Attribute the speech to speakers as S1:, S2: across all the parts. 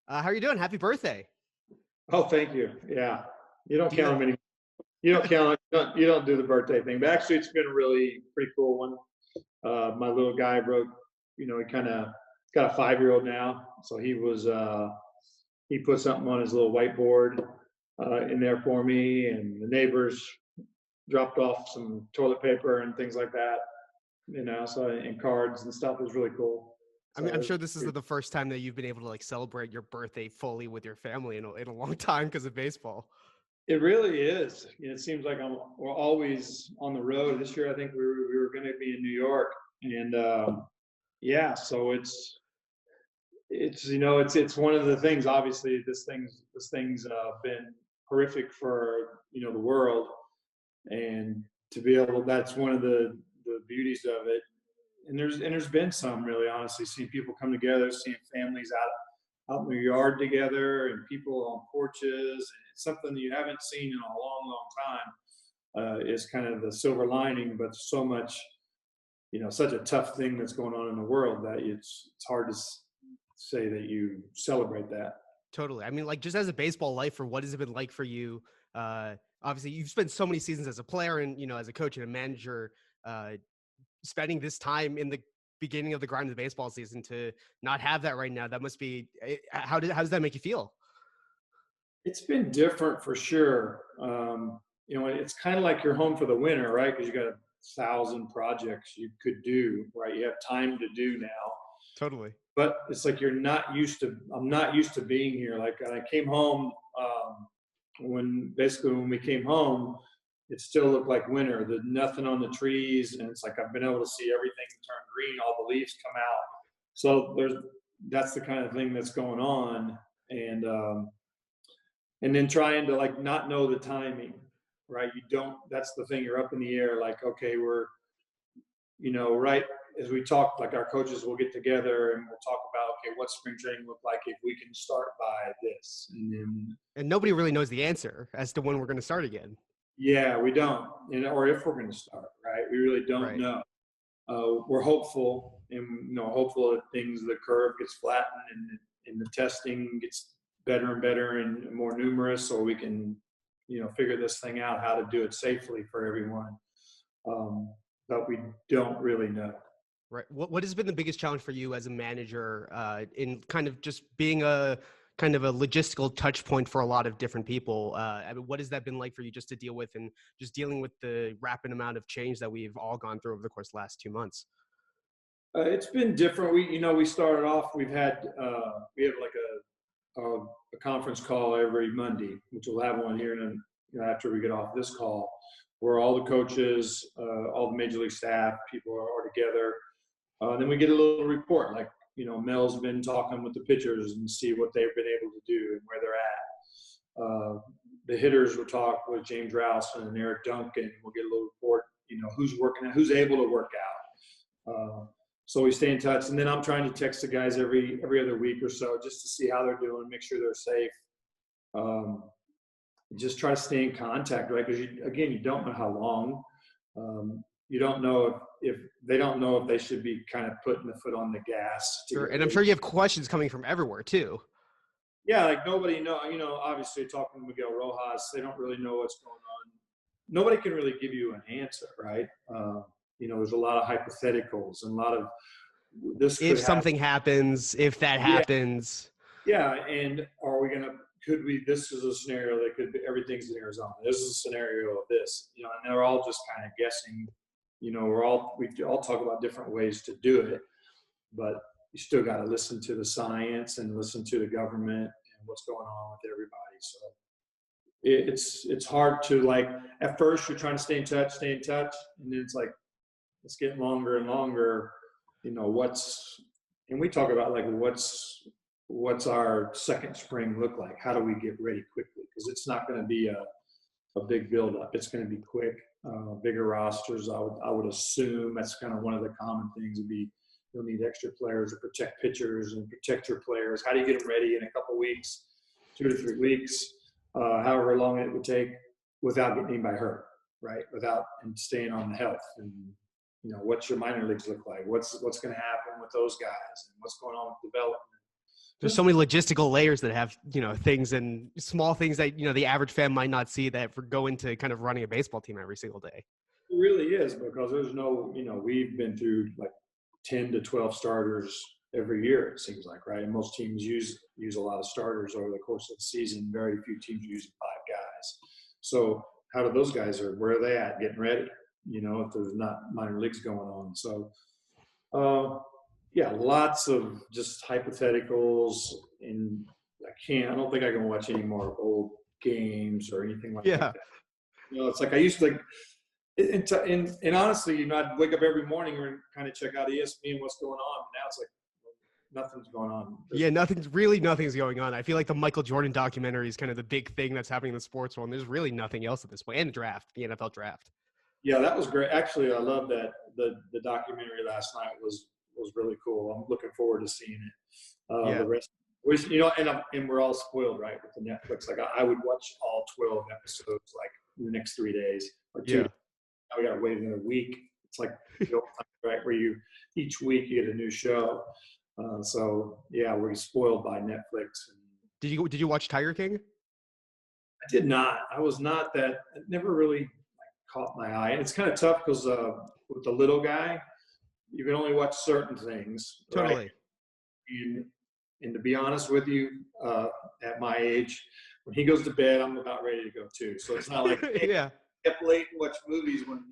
S1: How are you doing? Happy birthday.
S2: Oh, thank you. Yeah. You don't
S1: Do you,
S2: count them any. You don't count. You don't do the birthday thing. But actually, it's been a really pretty cool one. My little guy wrote. He kind of got a 5-year-old now, so he put something on his little whiteboard in there for me, and the neighbors dropped off some toilet paper and things like that. So and cards and stuff. It was really cool.
S1: I mean,
S2: So
S1: I'm sure this is the first time that you've been able to like celebrate your birthday fully with your family in a long time because of baseball.
S2: it really is. It seems like we're always on the road. This year, I think we were going to be in New York, and yeah, so it's one of the things. Obviously, this thing's been horrific for the world, and to be able, that's one of the beauties of it. And there's been some, really honestly, seeing people come together, seeing families out in their yard together, and people on porches, and it's something that you haven't seen in a long time. Is kind of the silver lining, but so much, such a tough thing that's going on in the world that it's hard to say that you celebrate that.
S1: Totally. I mean, like just as a baseball lifer, what has it been like for you? Obviously, you've spent so many seasons as a player and as a coach and a manager. Spending this time in the beginning of the grind of the baseball season to not have that right now, that must be how does that make you feel?
S2: It's been different for sure. It's kind of like you're home for the winter, right? Because you got 1,000 projects you could do, right? You have time to do now,
S1: Totally.
S2: but it's like I'm not used to being here. Like I came home, when we came home, it still looked like winter. There's nothing on the trees, and it's like I've been able to see everything turn green, all the leaves come out. So that's the kind of thing that's going on, and then trying to like not know the timing, right? You don't. That's the thing. You're up in the air. Like, okay, we're right as we talk, like our coaches will get together and we'll talk about, okay, what's spring training look like if we can start by this, and then
S1: Nobody really knows the answer as to when we're going to start again.
S2: yeah, we don't, or if we're going to start, right? We really don't
S1: Right.
S2: know. We're hopeful, and hopeful that the curve gets flattened, and the testing gets better and better and more numerous, so we can, figure this thing out, how to do it safely for everyone. But we don't really know.
S1: Right. What has been the biggest challenge for you as a manager in kind of just being a kind of a logistical touch point for a lot of different people? I mean, what has that been like for you just to deal with and just dealing with the rapid amount of change that we've all gone through over the course of the last 2 months?
S2: It's been different. We started off. We have like a conference call every Monday, which we'll have one here, and after we get off this call, where all the coaches, all the major league staff, people are together. Then we get a little report, like Mel's been talking with the pitchers and see what they've been able to do and where they're at. The hitters will talk with James Rouse and Eric Duncan. We'll get a little report, who's working out, who's able to work out. So we stay in touch, and then I'm trying to text the guys every other week or so just to see how they're doing, make sure they're safe. Just try to stay in contact, right? Because you don't know how long. You don't know if they don't know if they should be kind of putting the foot on the gas.
S1: Sure. And I'm sure you have questions coming from everywhere too.
S2: Yeah, like nobody know. Obviously talking to Miguel Rojas, they don't really know what's going on. Nobody can really give you an answer, right? There's a lot of hypotheticals and a lot of this.
S1: If something happens, if that happens.
S2: Yeah, and could we? This is a scenario that could be. Everything's in Arizona. This is a scenario of this, and they're all just kind of guessing. We all talk about different ways to do it, but you still got to listen to the science and listen to the government and what's going on with everybody. So it's hard to, like, at first you're trying to stay in touch, and then it's like it's getting longer and longer. And we talk about like what's our second spring look like? How do we get ready quickly? Because it's not going to be a big buildup. It's going to be quick. Bigger rosters. I would assume that's kind of one of the common things would be you'll need extra players to protect pitchers and protect your players. How do you get them ready in a couple weeks, 2 to 3 weeks, however long it would take, without getting anybody hurt, right? And staying on the health, and what's your minor leagues look like? What's going to happen with those guys, and what's going on with development?
S1: There's so many logistical layers that have, things and small things that, the average fan might not see that go into kind of running a baseball team every single day.
S2: It really is, because there's no, we've been through like 10 to 12 starters every year, it seems like, right? And most teams use a lot of starters over the course of the season. Very few teams use 5 guys. So how do those guys, where are they at getting ready? If there's not minor leagues going on. So, yeah, lots of just hypotheticals, and I don't think I can watch any more old games or anything like
S1: Yeah.
S2: that. It's like I used to, and honestly, I'd wake up every morning and kind of check out ESPN, what's going on. Now it's like nothing's going on.
S1: Nothing's going on. I feel like the Michael Jordan documentary is kind of the big thing that's happening in the sports world. And there's really nothing else at this point. And the NFL draft.
S2: Yeah, that was great. Actually, I love that the documentary last night was really cool. I'm looking forward to seeing it.
S1: Yeah.
S2: The rest, and we're all spoiled, right, with the Netflix. Like I would watch all 12 episodes like in the next 3 days or 2.
S1: Yeah.
S2: Now we got to wait another week. It's like right, where each week you get a new show. So yeah, we're spoiled by Netflix.
S1: Did you watch Tiger King?
S2: I did not. I was not that. It never really caught my eye. And it's kind of tough because with the little guy, you can only watch certain things.
S1: Totally.
S2: Right? And to be honest with you, at my age, when he goes to bed, I'm about ready to go too. So it's not like
S1: yeah.
S2: I kept late and watch movies when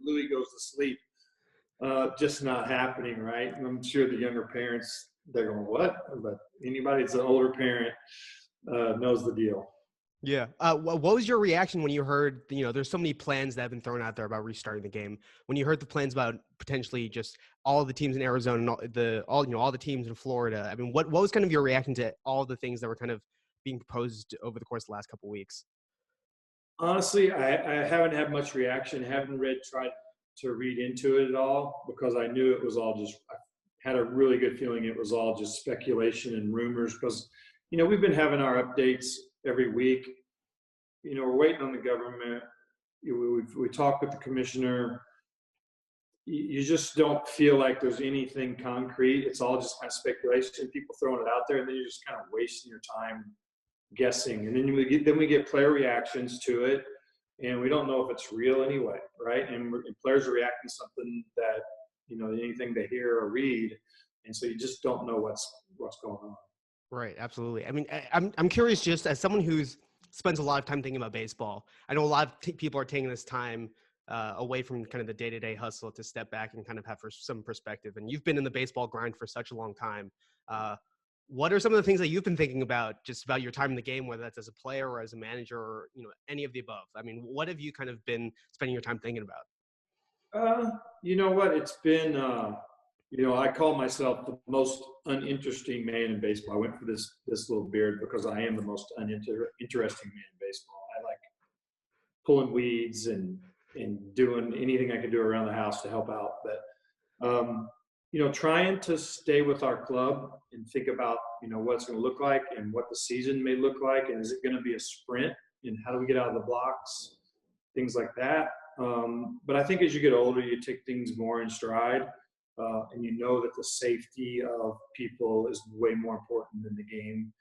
S2: Louis goes to sleep. Just not happening, right? And I'm sure the younger parents, they're going, what? But anybody that's an older parent knows the deal.
S1: Yeah. What was your reaction when you heard, there's so many plans that have been thrown out there about restarting the game. When you heard the plans about potentially just all the teams in Arizona and all the teams in Florida, I mean, what was kind of your reaction to all the things that were kind of being proposed over the course of the last couple of weeks?
S2: Honestly, I haven't had much reaction. I haven't tried to read into it at all, because I knew it was all just, I had a really good feeling it was all just speculation and rumors, because, we've been having our updates every week. We're waiting on the government. We talk with the commissioner. You just don't feel like there's anything concrete. It's all just kind of speculation, people throwing it out there, and then you're just kind of wasting your time guessing. And then we get player reactions to it, and we don't know if it's real anyway, right? And players are reacting to something that, anything they hear or read, and so you just don't know what's going on.
S1: Right, absolutely. I mean, I'm curious, just as someone who's spends a lot of time thinking about baseball. I know a lot of people are taking this time away from kind of the day-to-day hustle to step back and kind of have some perspective. And you've been in the baseball grind for such a long time. What are some of the things that you've been thinking about, just about your time in the game, whether that's as a player or as a manager or, any of the above? I mean, what have you kind of been spending your time thinking about?
S2: You know what? It's been, I call myself the most uninteresting man in baseball. I went for this little beard because I am the most uninteresting man in baseball. I like pulling weeds and doing anything I can do around the house to help out. But, trying to stay with our club and think about, what it's going to look like and what the season may look like. And is it going to be a sprint? And how do we get out of the blocks? Things like that. But I think as you get older, you take things more in stride. And that the safety of people is way more important than the game.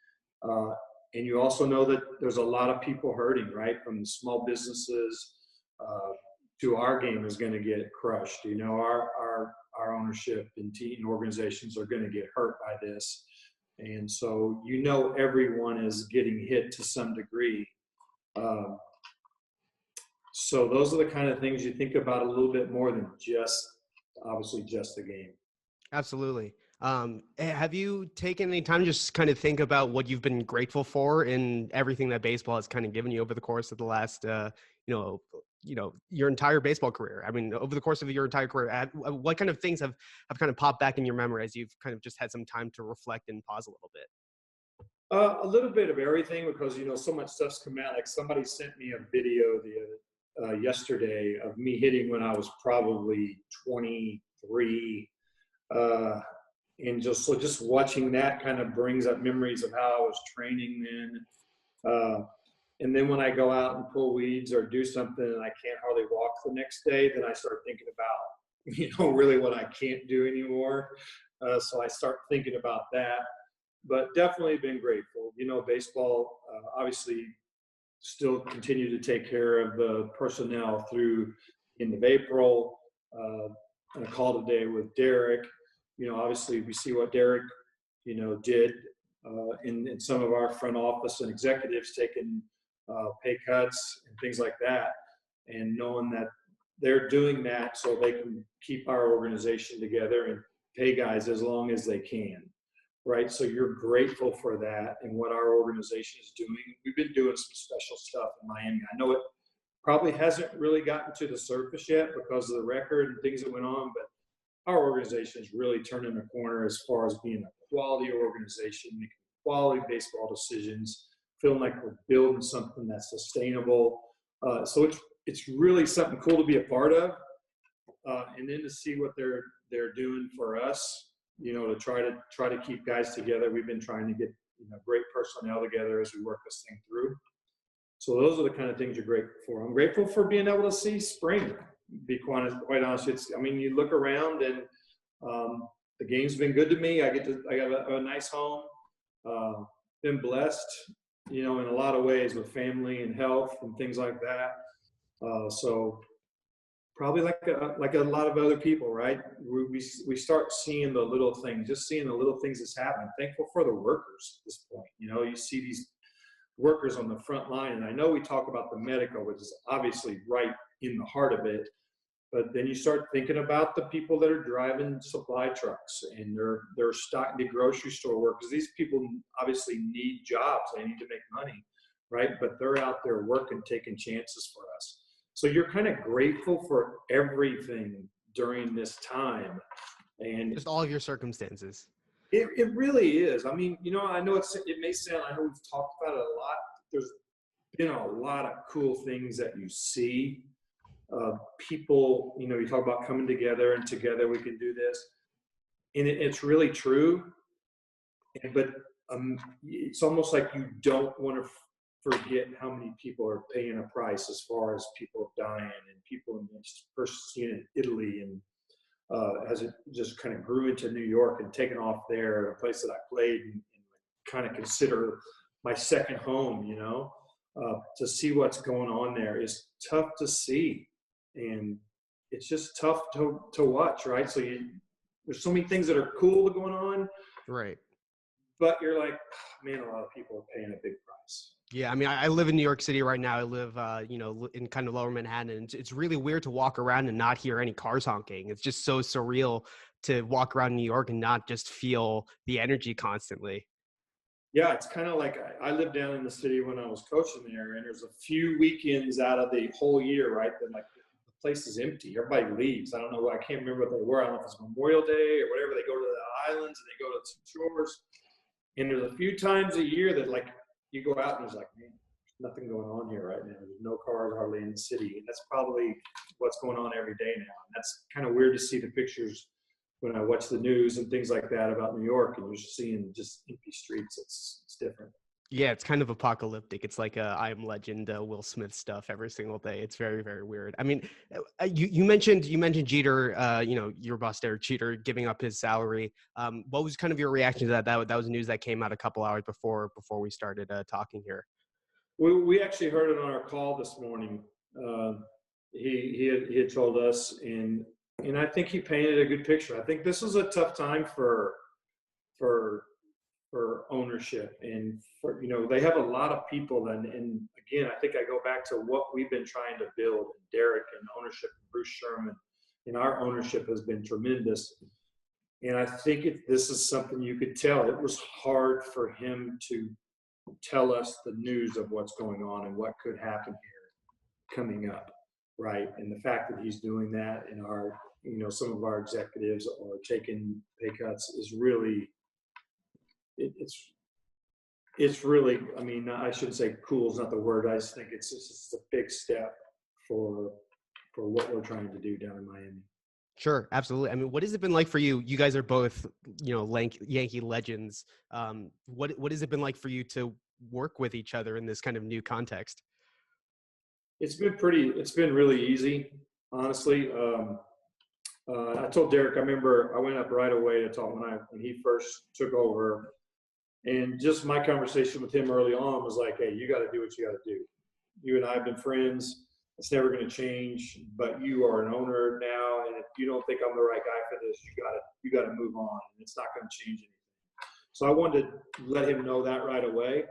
S2: And you also know that there's a lot of people hurting, right? From the small businesses to our game is going to get crushed. Our ownership and team organizations are going to get hurt by this. And so, everyone is getting hit to some degree. So those are the kind of things you think about a little bit more than just the game.
S1: Absolutely. Have you taken any time to just kind of think about what you've been grateful for in everything that baseball has kind of given you over the course of the last, your entire baseball career? I mean, over the course of your entire career, what kind of things have kind of popped back in your memory as you've kind of just had some time to reflect and pause a little bit?
S2: A little bit of everything, because, so much stuff's come out. Like somebody sent me a video yesterday of me hitting when I was probably 23. And just watching that kind of brings up memories of how I was training then. And then when I go out and pull weeds or do something and I can't hardly walk the next day, then I start thinking about, really what I can't do anymore. So I start thinking about that. but definitely been grateful. Baseball obviously still continue to take care of the personnel through end of April. On a call today with Derek, obviously we see what Derek, did in some of our front office and executives taking pay cuts and things like that, and knowing that they're doing that so they can keep our organization together and pay guys as long as they can. Right. So you're grateful for that and what our organization is doing. We've been doing some special stuff in Miami. I know it probably hasn't really gotten to the surface yet because of the record and things that went on, but our organization is really turning a corner as far as being a quality organization, making quality baseball decisions, feeling like we're building something that's sustainable. So it's really something cool to be a part of, and then to see what they're doing for us. To try to keep guys together. We've been trying to get great personnel together as we work this thing through. So those are the kind of things you're grateful for. I'm grateful for being able to see spring. To be quite honest, you look around and the game's been good to me. I got a nice home. Been blessed, in a lot of ways with family and health and things like that. So probably like a lot of other people, right? We start seeing the little things, just seeing the little things that's happening. Thankful for the workers at this point. You see these workers on the front line, and I know we talk about the medical, which is obviously right in the heart of it, but then you start thinking about the people that are driving supply trucks and they're stocking the grocery store workers. These people obviously need jobs. They need to make money, right? But they're out there working, taking chances for us. So you're kind of grateful for everything during this time. And
S1: Just all of your circumstances.
S2: it really is. I know it may sound, I know we've talked about it a lot. There's been a lot of cool things that you see. People, you talk about coming together and together we can do this. And it's really true. But it's almost like you don't want to forget how many people are paying a price as far as people dying and people in this first seen in Italy and as it just kind of grew into New York and taken off there, a place that I played and kind of consider my second home, to see what's going on there is tough to see. And it's just tough to watch, right? So there's so many things that are cool going on.
S1: Right.
S2: But you're like, oh, man, a lot of people are paying a big price.
S1: Yeah, I live in New York City right now. I live, in kind of lower Manhattan. And it's really weird to walk around and not hear any cars honking. It's just so surreal to walk around New York and not just feel the energy constantly.
S2: Yeah, it's kind of like I lived down in the city when I was coaching there, and there's a few weekends out of the whole year, right? That like the place is empty. Everybody leaves. I don't know. I can't remember what they were. I don't know if it's Memorial Day or whatever. They go to the islands and they go to the shores. And there's a few times a year that like you go out and there's like, man, there's nothing going on here right now. There's no cars hardly in the city. And that's probably what's going on every day now. And that's kind of weird to see the pictures when I watch the news and things like that about New York, and you're just seeing just empty streets. It's different.
S1: Yeah, it's kind of apocalyptic. It's like I Am Legend, Will Smith stuff every single day. It's very, very weird. You mentioned Jeter, your boss Derek Jeter giving up his salary. What was kind of your reaction to that? That was news that came out a couple hours before we started talking here.
S2: We actually heard it on our call this morning. He had told us, and I think he painted a good picture. I think this is a tough time for ownership, and they have a lot of people. And again, I think I go back to what we've been trying to build. And Derek and ownership, and Bruce Sherman, and our ownership has been tremendous. And I think this is something you could tell. It was hard for him to tell us the news of what's going on and what could happen here coming up, right? And the fact that he's doing that, and our, some of our executives are taking pay cuts is really, it's really, I shouldn't say cool is not the word. I just think it's a big step for what we're trying to do down in Miami.
S1: Sure, absolutely. What has it been like for you? You guys are both, Yankee legends. What has it been like for you to work with each other in this kind of new context?
S2: It's been really easy, honestly. I told Derek, I remember I went up right away to talk when he first took over. And just my conversation with him early on was like, hey, you got to do what you got to do. You and I have been friends. It's never going to change, but you are an owner now. And if you don't think I'm the right guy for this, you got to move on. And it's not going to change anything. So I wanted to let him know that right away.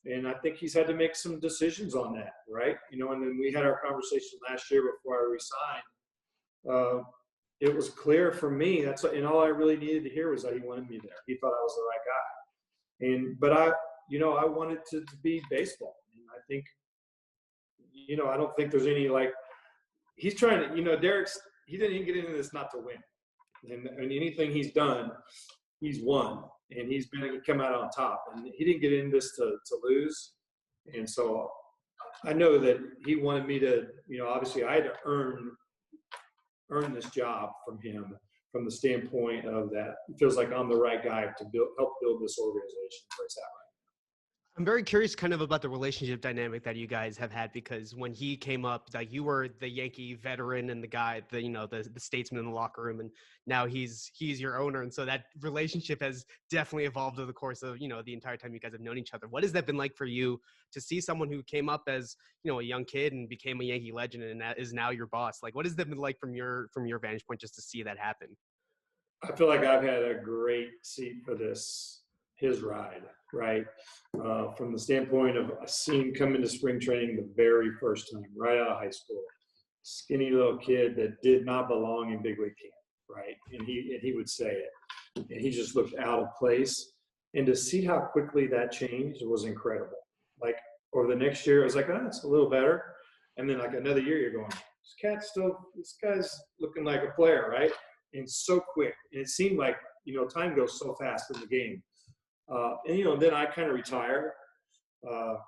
S2: And I think he's had to make some decisions on that, right? You know, and then we had our conversation last year before I resigned. It was clear for me, and all I really needed to hear was that he wanted me there. He thought I was the right guy. But I wanted to be baseball. And I think, I don't think there's any, like, he's trying to, he didn't get into this not to win. And anything he's done, he's won. And he's come out on top. And he didn't get into this to lose. And so I know that he wanted me to, obviously I had to earn this job from him, from the standpoint of that it feels like I'm the right guy to help build this organization where it's at right.
S1: I'm very curious kind of about the relationship dynamic that you guys have had, because when he came up, like, you were the Yankee veteran and the guy, the statesman in the locker room, and now he's your owner. And so that relationship has definitely evolved over the course of, the entire time you guys have known each other. What has that been like for you to see someone who came up as, a young kid and became a Yankee legend and that is now your boss? Like, what has that been like from your vantage point, just to see that happen?
S2: I feel like I've had a great seat for his ride, right? From the standpoint of I seen him come into spring training the very first time, right out of high school. Skinny little kid that did not belong in big league camp, right? And he would say it. And he just looked out of place. And to see how quickly that changed was incredible. Like, over the next year, it was like, it's a little better. And then like another year, you're going, this guy's looking like a player, right? And so quick. And it seemed like, time goes so fast in the game. Then I kind of retire,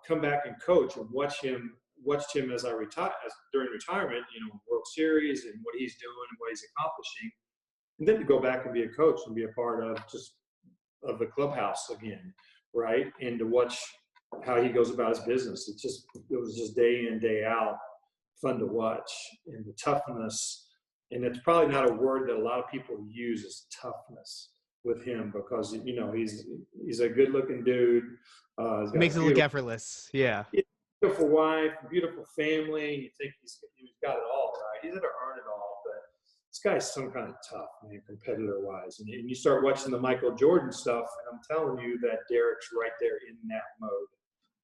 S2: come back and coach and watched him as I retire, during retirement, World Series and what he's doing and what he's accomplishing. And then to go back and be a coach and be a part of the clubhouse again, right? And to watch how he goes about his business. It was just day in, day out, fun to watch. And the toughness, and it's probably not a word that a lot of people use, is toughness with him, because he's a good looking dude.
S1: It makes it look effortless. Yeah.
S2: Beautiful wife, beautiful family. You think he's got it all, right? He's had to earn it all, but this guy's some kind of tough, man, competitor wise. And you start watching the Michael Jordan stuff, and I'm telling you that Derek's right there in that mode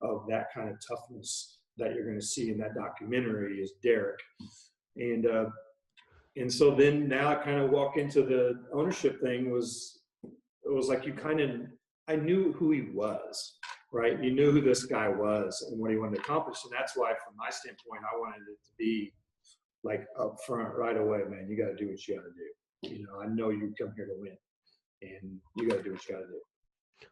S2: of that kind of toughness that you're going to see in that documentary is Derek. And so then now I kind of walk into the ownership thing. It was like I knew who he was, right? You knew who this guy was and what he wanted to accomplish. And that's why, from my standpoint, I wanted it to be like up front right away, man. You got to do what you got to do. I know you come here to win, and you got to do what you got to do.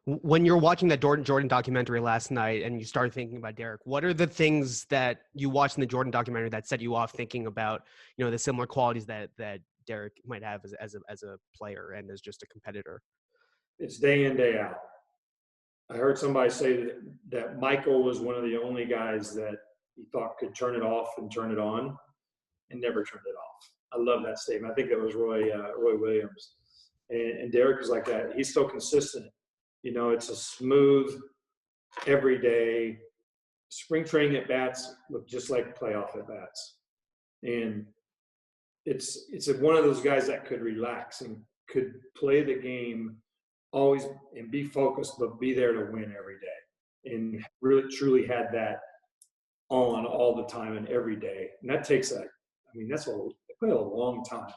S1: When you're watching that Jordan documentary last night and you started thinking about Derek, what are the things that you watched in the Jordan documentary that set you off thinking about, the similar qualities that Derek might have as a player and as just a competitor?
S2: It's day in, day out. I heard somebody say that Michael was one of the only guys that he thought could turn it off and turn it on, and never turned it off. I love that statement. I think that was Roy Williams. And Derek is like that. He's so consistent. It's a smooth, everyday. Spring training at bats look just like playoff at bats, and it's one of those guys that could relax and could play the game always and be focused, but be there to win every day, and really truly had that on all the time and every day. And that takes that's a long time,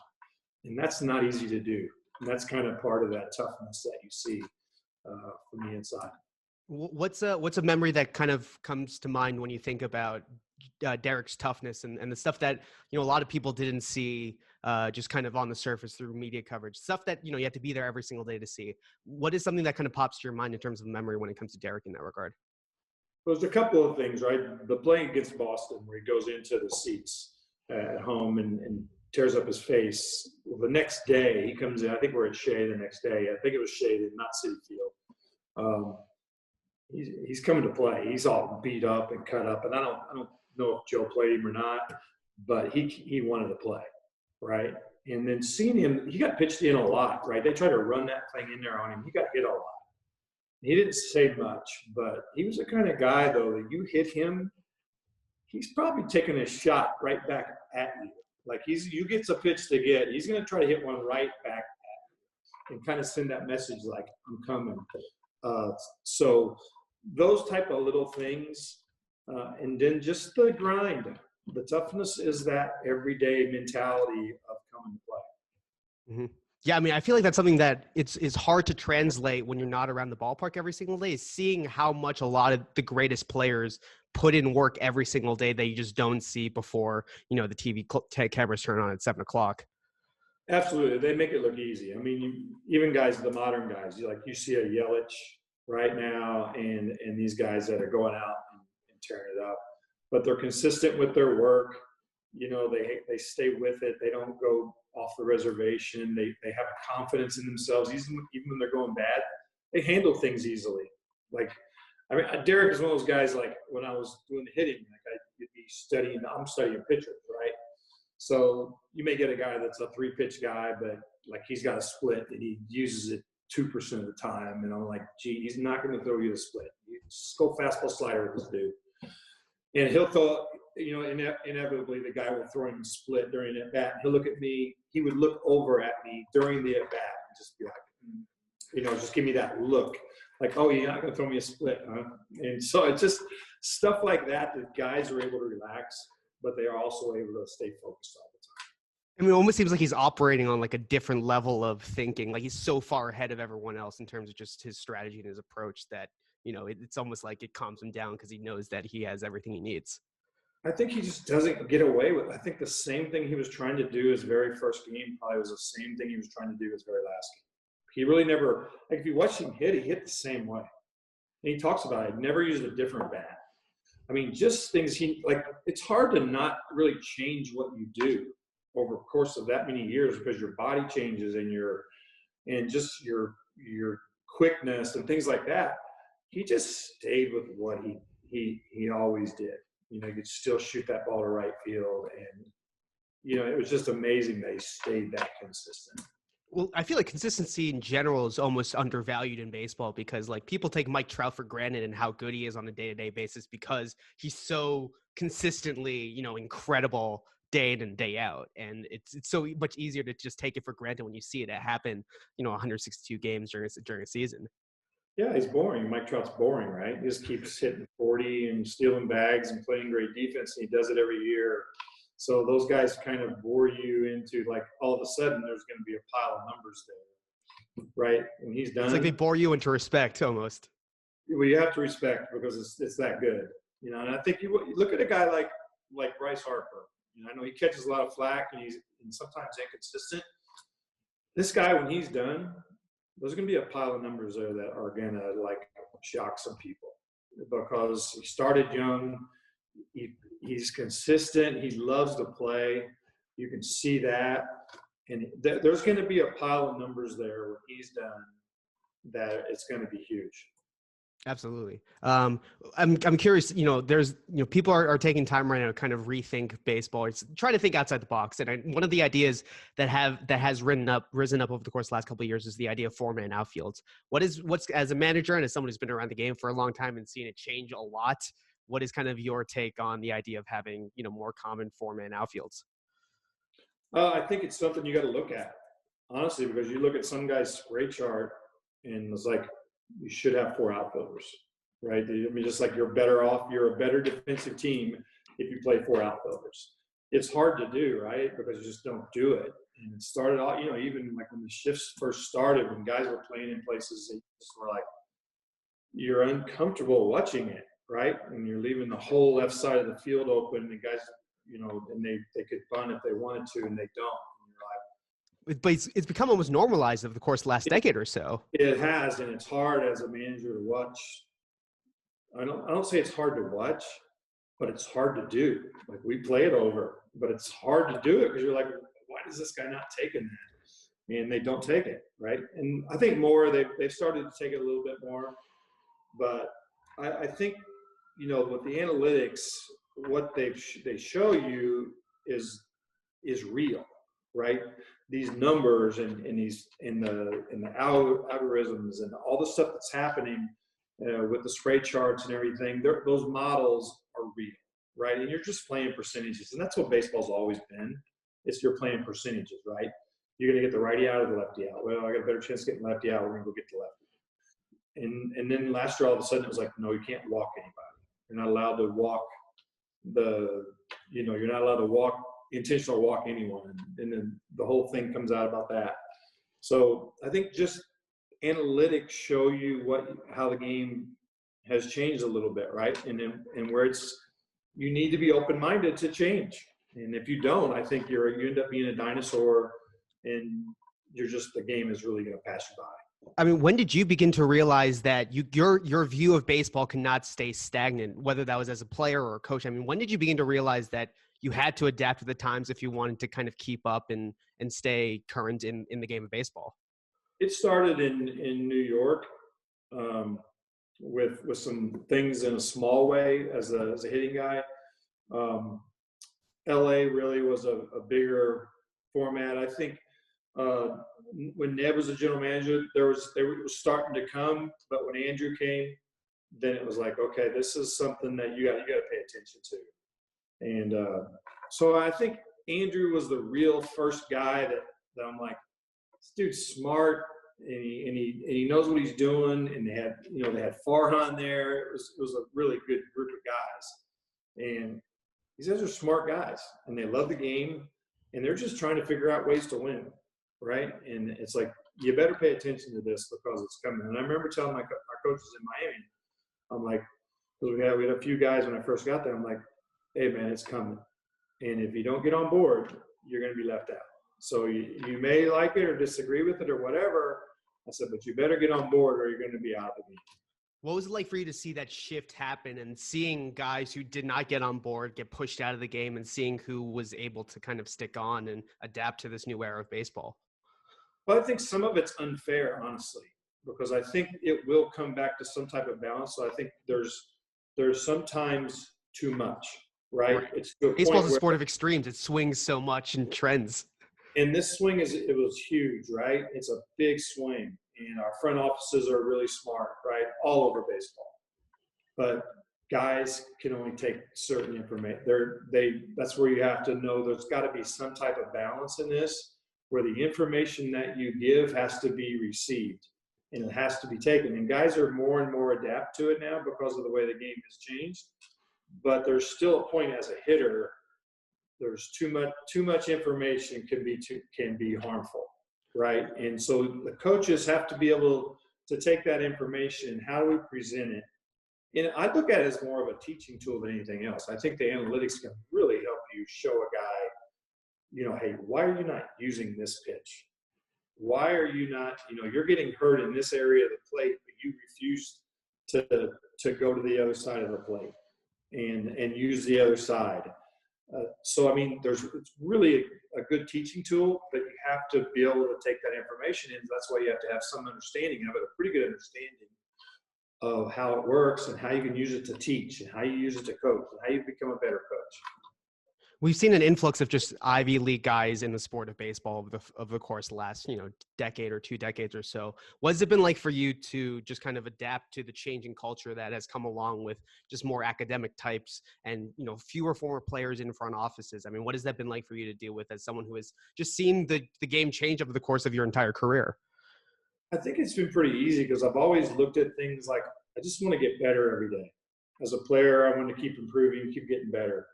S2: and that's not easy to do. And that's kind of part of that toughness that you see from the inside.
S1: What's a memory that kind of comes to mind when you think about Derek's toughness and the stuff that a lot of people didn't see just kind of on the surface through media coverage, stuff that you have to be there every single day to see? What is something that kind of pops to your mind in terms of memory when it comes to Derek in that regard?
S2: Well, there's a couple of things, right? The play against Boston, where he goes into the seats at home and tears up his face. Well, the next day he comes in. I think we're at Shea the next day. I think it was Shea, not Citi Field. He's coming to play. He's all beat up and cut up, and I don't know if Joe played him or not, but he wanted to play, right? And then seeing him, he got pitched in a lot, right? They tried to run that thing in there on him. He got hit a lot. He didn't say much, but he was the kind of guy, though, that you hit him, he's probably taking a shot right back at you. Like you gets a pitch to get, he's going to try to hit one right back and kind of send that message like, I'm coming. So those type of little things, and then just the grind. The toughness is that everyday mentality of coming to play.
S1: Mm-hmm. Yeah, I mean, I feel like that's something that it's hard to translate when you're not around the ballpark every single day, is seeing how much a lot of the greatest players put in work every single day that you just don't see before, the TV cameras turn on at 7 o'clock.
S2: Absolutely. They make it look easy. I mean, even guys, the modern guys, you see a Yelich right now and these guys that are going out and tearing it up, but they're consistent with their work. They stay with it. They don't go off the reservation. They have confidence in themselves. Even when they're going bad, they handle things easily. Like, I mean, Derek is one of those guys, like when I was doing the hitting, like I'm studying pitchers, right? So you may get a guy that's a 3-pitch guy, but like he's got a split and he uses it 2% of the time. And I'm like, gee, he's not going to throw you a split. You just go fastball slider with this dude. And he'll throw, inevitably the guy will throw him a split during the at bat. He'll look at me. He would look over at me during the at bat and just be like, just give me that look. Like, oh, you're not going to throw me a split, huh? And so it's just stuff like that guys are able to relax, but they are also able to stay focused all the time.
S1: I mean, it almost seems like he's operating on like a different level of thinking. Like he's so far ahead of everyone else in terms of just his strategy and his approach that, it's almost like it calms him down because he knows that he has everything he needs.
S2: I think he just doesn't get away with it. I think the same thing he was trying to do his very first game probably was the same thing he was trying to do his very last game. He really never, like if you watch him hit, he hit the same way. And he talks about it, never used a different bat. I mean, just things it's hard to not really change what you do over the course of that many years because your body changes and just your quickness and things like that. He just stayed with what he always did. He could still shoot that ball to right field. And, it was just amazing that he stayed that consistent.
S1: Well, I feel like consistency in general is almost undervalued in baseball because like people take Mike Trout for granted and how good he is on a day-to-day basis because he's so consistently, incredible day in and day out. And it's so much easier to just take it for granted when you see it happen, 162 games during a season.
S2: Yeah, he's boring. Mike Trout's boring, right? He just keeps hitting 40 and stealing bags and playing great defense, and he does it every year. So those guys kind of bore you into like all of a sudden there's going to be a pile of numbers there, right? And he's done.
S1: It's like they bore you into respect almost.
S2: Well, you have to respect because it's that good, And I think you look at a guy like Bryce Harper. I know he catches a lot of flack and he's sometimes inconsistent. This guy, when he's done, there's going to be a pile of numbers there that are going to shock some people because he started young. He's consistent. He loves to play. You can see that. And there's going to be a pile of numbers there when he's done that it's going to be huge.
S1: Absolutely. I'm curious, there's, people are taking time right now to kind of rethink baseball. It's try to think outside the box. And one of the ideas that has risen up over the course of the last couple of years is the idea of 4-man outfields. What's as a manager and as someone who's been around the game for a long time and seen it change a lot, what is kind of your take on the idea of having, more common 4-man outfields?
S2: I think it's something you got to look at, honestly, because you look at some guy's spray chart and it's like, you should have 4 outfielders, right? I mean, just like you're a better defensive team if you play 4 outfielders. It's hard to do, right? Because you just don't do it. And it started out, even like when the shifts first started, when guys were playing in places, they just were like, you're uncomfortable watching it, right? And you're leaving the whole left side of the field open, and guys, and they could bunt if they wanted to, and they don't.
S1: But it's become almost normalized over the course of the last decade or so.
S2: It has, and it's hard as a manager to watch. I don't say it's hard to watch, but it's hard to do. Like we play it over, but it's hard to do it because you're like, why is this guy not taking that? And they don't take it, right? And I think they've started to take it a little bit more, but I think with the analytics, what they show you is real. right? These numbers and these in the algorithms and all the stuff that's happening with the spray charts and everything, those models are real, right? And you're just playing percentages, and that's what baseball's always been. It's you're playing percentages, right? You're gonna get the righty out or the lefty out. Well, I got a better chance of getting lefty out. We're gonna go get the lefty. And then last year, all of a sudden, it was like, no, you can't walk anybody. You're not allowed to walk you're not allowed to intentional walk anyone. And then the whole thing comes out about that. So I think just analytics show you how the game has changed a little bit, right? And where you need to be open-minded to change. And if you don't, I think you end up being a dinosaur, and the game is really going to pass you by.
S1: I mean, when did you begin to realize that your view of baseball cannot stay stagnant, whether that was as a player or a coach? I mean, when did you begin to realize that you had to adapt to the times if you wanted to kind of keep up and stay current in the game of baseball?
S2: It started in New York with some things in a small way as a hitting guy. LA really was a bigger format. I think when Ned was the general manager, they were starting to come, but when Andrew came, then it was like, okay, this is something that you got to pay attention to. And so I think Andrew was the real first guy that I'm like, this dude's smart, and he knows what he's doing. And they had Farhan there. It was a really good group of guys, and these guys are smart guys, and they love the game, and they're just trying to figure out ways to win. Right. And it's like, you better pay attention to this because it's coming. And I remember telling our coaches in Miami, I'm like, because we had a few guys when I first got there, I'm like, hey man, it's coming. And if you don't get on board, you're going to be left out. So you may like it or disagree with it or whatever. I said, but you better get on board or you're going to be out of the game.
S1: What was it like for you to see that shift happen and seeing guys who did not get on board get pushed out of the game and seeing who was able to kind of stick on and adapt to this new era of baseball?
S2: Well, I think some of it's unfair, honestly, because I think it will come back to some type of balance. So I think there's sometimes too much, right? It's to a
S1: baseball's
S2: point
S1: a sport of extremes. It swings so much and trends.
S2: And this swing it was huge, right? It's a big swing, and our front offices are really smart, right? All over baseball, but guys can only take certain information. That's where you have to know there's got to be some type of balance in this, where the information that you give has to be received and it has to be taken. And guys are more and more adapt to it now because of the way the game has changed. But there's still a point as a hitter, there's too much information can be harmful, right? And so the coaches have to be able to take that information, how do we present it? And I look at it as more of a teaching tool than anything else. I think the analytics can really help you show a guy, hey, why are you not using this pitch? Why are you not, you're getting hurt in this area of the plate, but you refuse to go to the other side of the plate and use the other side. So, I mean, it's really a good teaching tool, but you have to be able to take that information in. That's why you have to have some understanding of it, a pretty good understanding of how it works and how you can use it to teach and how you use it to coach and how you become a better coach.
S1: We've seen an influx of just Ivy League guys in the sport of baseball over the course of the last, decade or 2 decades or so. What has it been like for you to just kind of adapt to the changing culture that has come along with just more academic types and, fewer former players in front offices? I mean, what has that been like for you to deal with as someone who has just seen the game change over the course of your entire career?
S2: I think it's been pretty easy because I've always looked at things like, I just want to get better every day. As a player, I want to keep improving, keep getting better.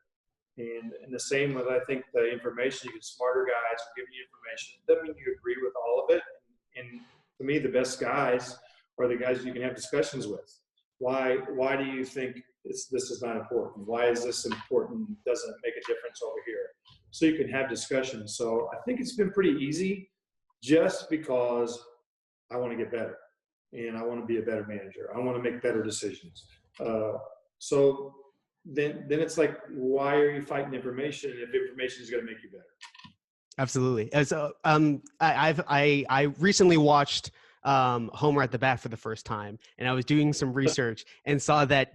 S2: And the same with, I think, the information, you get smarter guys who give you information. It doesn't mean you agree with all of it. And to me, the best guys are the guys you can have discussions with. Why do you think this is not important? Why is this important? Doesn't it make a difference over here? So you can have discussions. So I think it's been pretty easy just because I want to get better and I want to be a better manager. I want to make better decisions. So then it's like, why are you fighting information if information is going to make you better?
S1: Absolutely. So I recently watched Homer at the Bat for the first time, and I was doing some research and saw that.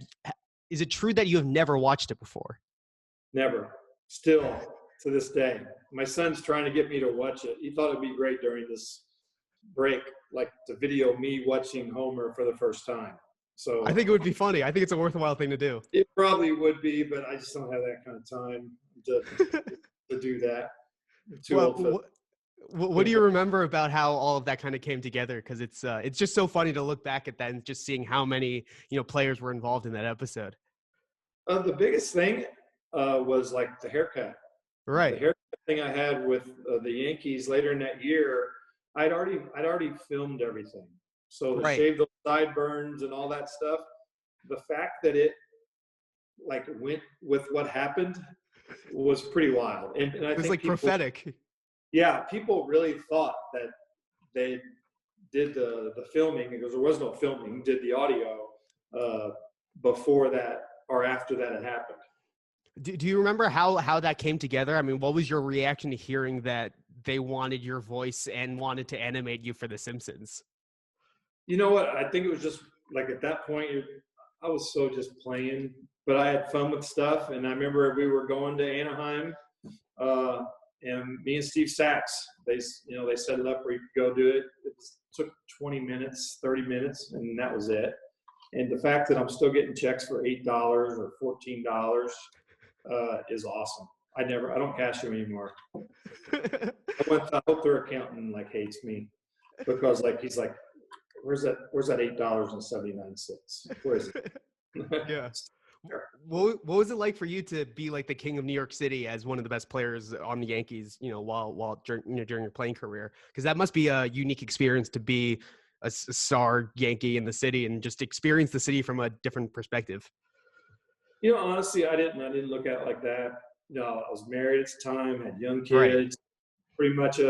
S1: Is it true that you have never watched it before?
S2: Never. Still. to this day. My son's trying to get me to watch it. He thought it'd be great during this break, like to video me watching Homer for the first time.
S1: I
S2: So
S1: think it would be funny. I think it's a worthwhile thing to do.
S2: it probably would be, but I just don't have that kind of time to do that. I'm too old for
S1: What do you remember about how all of that kind of came together? Because it's just so funny to look back at that and just seeing how many players were involved in that episode.
S2: The biggest thing was like the haircut. The
S1: Right.
S2: haircut thing I had with the Yankees later in that year, I'd already filmed everything. So to
S1: Right.
S2: shave those sideburns and all that stuff, the fact that it like went with what happened was pretty wild. And I
S1: It was
S2: think
S1: like prophetic.
S2: yeah, people really thought that they did the filming because there was no filming, did the audio before that or after that had happened.
S1: Do you remember how that came together? I mean, what was your reaction to hearing that they wanted your voice and wanted to animate you for The Simpsons?
S2: You know what? I think it was just like at that point, I was so just playing, but I had fun with stuff. And I remember we were going to Anaheim, and me and Steve Sachs, they set it up where you could go do it. Took 20 minutes, 30 minutes, and that was it. And the fact that I'm still getting checks for $8 or $14 is awesome. I don't cash them anymore. I hope their accountant like hates me because like he's like, where's that $8.79? Where is it?
S1: Yeah. What was it like for you to be like the king of New York City as one of the best players on the Yankees, while during your playing career? Because that must be a unique experience to be a star Yankee in the city and just experience the city from a different perspective.
S2: Honestly, I didn't look at it like that. I was married at the time, had young
S1: Right.
S2: kids, pretty much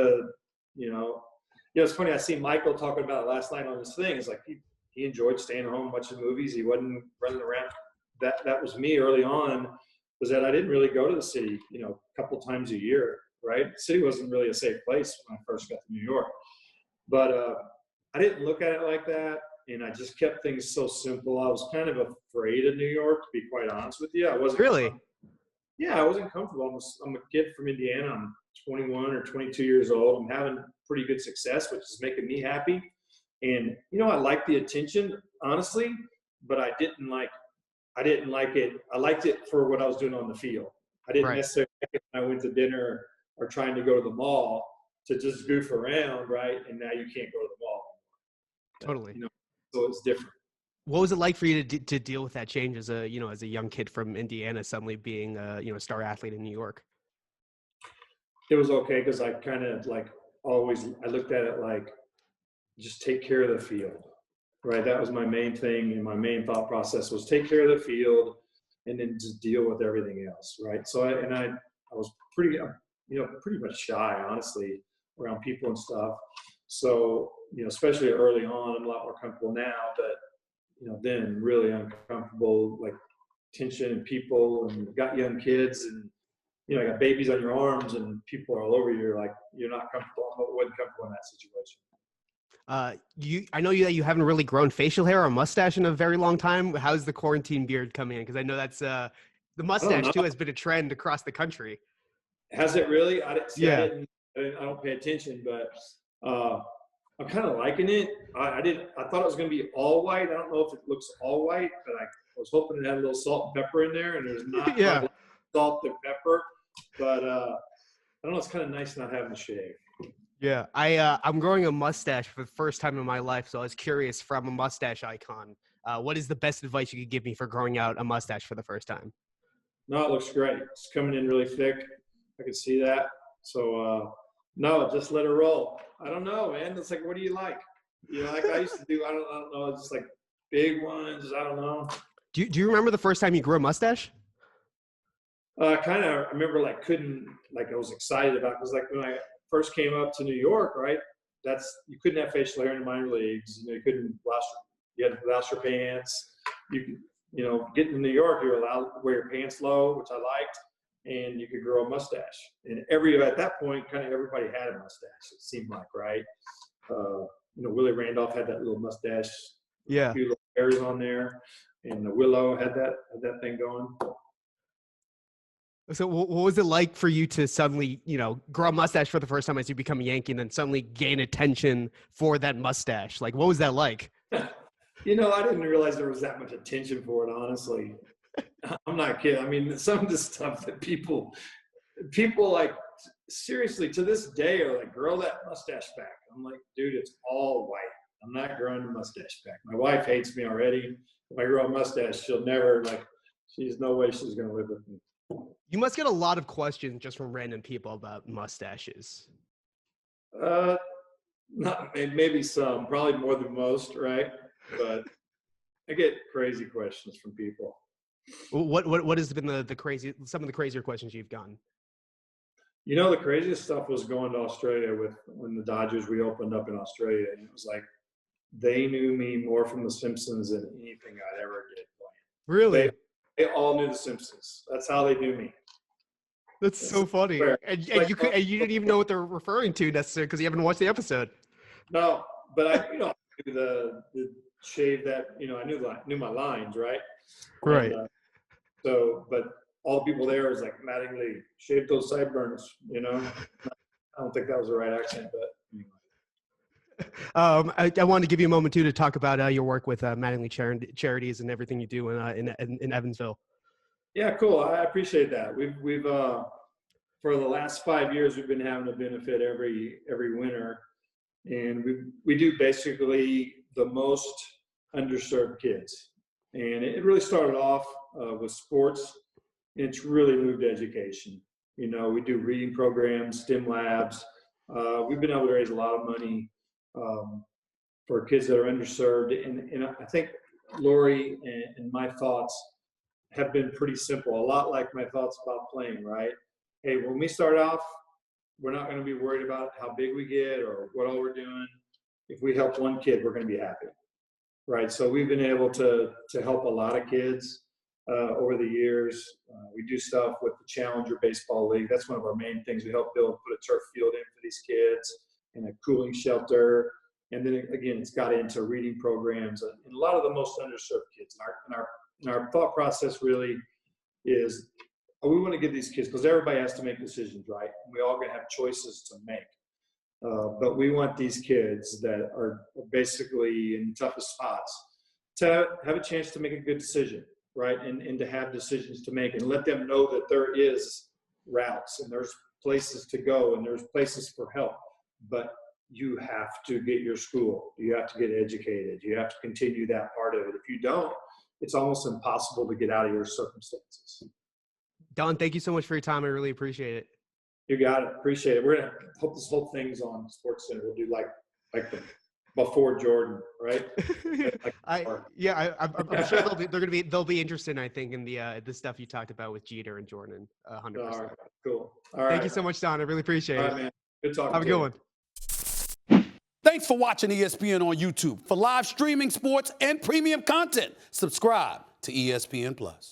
S2: it's funny. I seen Michael talking about it last night on his thing. It's like he enjoyed staying home watching movies. He wasn't running around. That was me early on, was that I didn't really go to the city, a couple times a year, right? The city wasn't really a safe place when I first got to New York. But I didn't look at it like that, and I just kept things so simple. I was kind of afraid of New York, to be quite honest with you. I wasn't
S1: Really?
S2: Yeah, I wasn't comfortable. I'm a kid from Indiana. I'm 21 or 22 years old. I'm having pretty good success, which is making me happy. And I like the attention, honestly, but I didn't like it. I liked it for what I was doing on the field. I didn't
S1: Right.
S2: necessarily like it when I went to dinner or trying to go to the mall to just goof around, right? And now you can't go to the mall.
S1: Totally.
S2: So it's different.
S1: What was it like for you to deal with that change as a young kid from Indiana suddenly being a star athlete in New York?
S2: It was okay because I kind of I looked at it like just take care of the field, right? That was my main thing, and my main thought process was take care of the field and then just deal with everything else, right? So I was pretty much shy, honestly, around people and stuff. So especially early on, I'm a lot more comfortable now, but then really uncomfortable, like tension and people, and got young kids, and I got babies on your arms, and people are all over you. You're like, you're not comfortable. I wasn't comfortable in that situation.
S1: I know that you haven't really grown facial hair or mustache in a very long time. How's the quarantine beard coming in? Because I know that's the mustache too has been a trend across the country.
S2: Has it really? I
S1: Yeah.
S2: I don't pay attention, but I'm kind of liking it. I thought it was going to be all white. I don't know if it looks all white, but I was hoping it had a little salt and pepper in there, and there's not
S1: Yeah.
S2: salt and pepper. But I don't know. It's kind of nice not having to shave.
S1: Yeah, I'm growing a mustache for the first time in my life, so I was curious from a mustache icon, what is the best advice you could give me for growing out a mustache for the first time?
S2: No, it looks great. It's coming in really thick. I can see that. So no, just let it roll. I don't know, man. It's like, what do you like? Like I used to do. I don't know. Just like big ones. I don't know.
S1: Do you remember the first time you grew a mustache?
S2: Kind of. I remember I was excited about because when I first came up to New York, right? You couldn't have facial hair in the minor leagues. You couldn't you had to blouse your pants. Getting to New York, you're allowed to wear your pants low, which I liked, and you could grow a mustache. And at that point, kind of everybody had a mustache. It seemed like, right? Willie Randolph had that little mustache.
S1: Yeah.
S2: A few little hairs on there, and Willow had that thing going.
S1: So what was it like for you to suddenly, grow a mustache for the first time as you become a Yankee and then suddenly gain attention for that mustache? Like, what was that like?
S2: I didn't realize there was that much attention for it, honestly. I'm not kidding. I mean, some of the stuff that people like, seriously, to this day are like, grow that mustache back. I'm like, dude, it's all white. I'm not growing a mustache back. My wife hates me already. If I grow a mustache, she'll never, she's no way she's going to live with me.
S1: You must get a lot of questions just from random people about mustaches.
S2: Not maybe some, probably more than most, right? But I get crazy questions from people.
S1: What has been some of the crazier questions you've gotten?
S2: The craziest stuff was going to Australia when the Dodgers reopened up in Australia, and it was like they knew me more from the Simpsons than anything I'd ever did playing.
S1: Really?
S2: They all knew the Simpsons. That's how they knew me.
S1: That's so funny. And you didn't even know what they're referring to necessarily because you haven't watched the episode.
S2: No, but I knew the shave that, I knew my lines, right?
S1: Right.
S2: And, but all the people there was like, Mattingly, shave those sideburns, I don't think that was the right accent, but anyway.
S1: I wanted to give you a moment too to talk about your work with Mattingly charities and everything you do in Evansville.
S2: Yeah, cool. I appreciate that. We've for the last 5 years we've been having a benefit every winter, and we do basically the most underserved kids, and it really started off with sports. And it's really moved to education. We do reading programs, STEM labs. We've been able to raise a lot of money for kids that are underserved. And I think Lori and my thoughts have been pretty simple, a lot like my thoughts about playing, right? Hey, when we start off, we're not going to be worried about how big we get or what all we're doing. If we help one kid, we're going to be happy, right? So we've been able to help a lot of kids over the years. We do stuff with the Challenger Baseball League. That's one of our main things. We help put a turf field in for these kids and a cooling shelter. And then again, it's got into reading programs and a lot of the most underserved kids. And our thought process really is, we want to give these kids, because everybody has to make decisions, right? And we all going to have choices to make. But we want these kids that are basically in the toughest spots to have a chance to make a good decision, right? And to have decisions to make and let them know that there is routes and there's places to go and there's places for help. But you have to get your school. You have to get educated. You have to continue that part of it. If you don't, it's almost impossible to get out of your circumstances.
S1: Don, thank you so much for your time. I really appreciate it.
S2: You got it. Appreciate it. We're going to hope this whole thing's on SportsCenter. We'll do like the before Jordan, right?
S1: I'm sure they'll be interested, I think, in the stuff you talked about with Jeter and Jordan. 100%.
S2: All right, cool. All right.
S1: Thank you so much, Don. I really appreciate it.
S2: All right, man. Good talking.
S1: Have a good one.
S3: Thanks for watching ESPN on YouTube. For live streaming, sports, and premium content, subscribe to ESPN Plus.